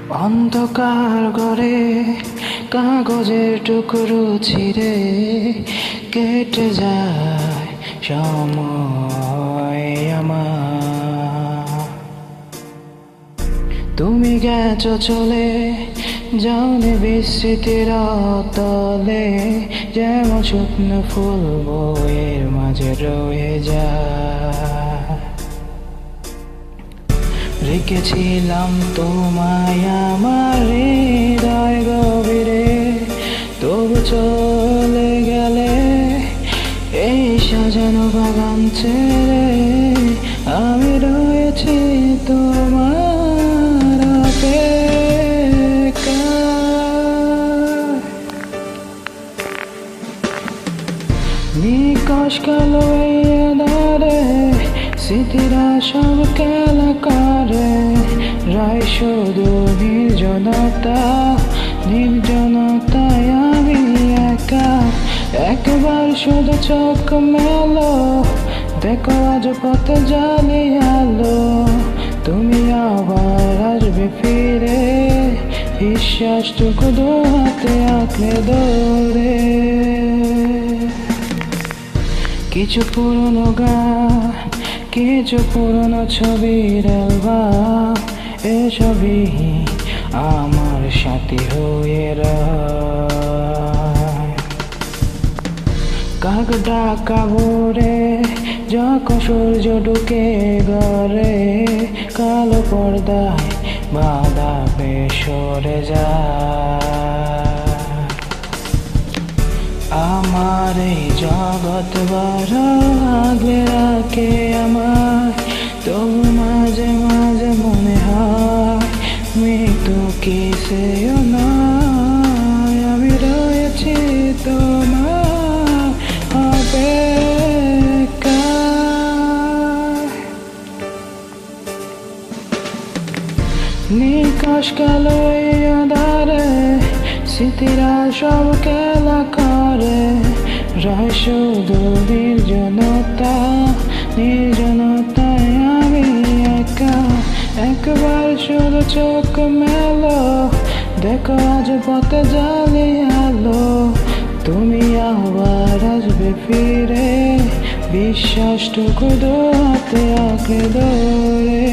অন্ধকার ঘরে কাগজের টুকরো ছিঁড়ে কেটে যায় সময় আমার। তুমি গেছো চলে, যাওনি বিস্মৃতির তলে, যেমন শুকনো ফুল বইয়ের মাঝে রয়ে যায়। রেখেছিলাম তোমায় আমার হৃদয় গভীরে, তবু চলে গেলে এই সাজানো বাগান ছেড়ে। আমি রয়েছি তোমার অপেক্ষায়। নিকশ কালো এই আঁধারে স্মৃতিরা সব খেলা করে, রায় শুধু নির্জনতায় আমি একা। একবার শুধু চোখ মেলো, দেখো আজ পথ জানি আলো। তুমি আবার আসবে ফিরে, বিশ্বাসটুকু দু হাতে আঁকড়ে ধরে। কিছু পুরনো গান, কিছু পুরনো ছবির অ্যালবাম, এসবই আমার সাথী হয়ে রয়। কাক ডাকা ভোরে যখন সূর্য ঢুকে ঘরে, কালো পর্দায় বাধা সরে যায়। আমার এই জগৎ বড় আগলে রাখে আমায়, তবু মাঝে মাঝে মনে হয় মৃত্যু কিসেও নয়। আমি রয়েছি তোমার অপেক্ষায়। নিকশ কালো এই আঁধারে স্মৃতিরা সব খেলা করে, রয় শুধু নির্জনতায় আমি একা। একবার শুধু চোখ মেলো, দেখো আজ পথে জালি আলো। তুমি আবার আসবে ফিরে, বিশ্বাসটুকু দু হাতে আঁকড়ে ধরে।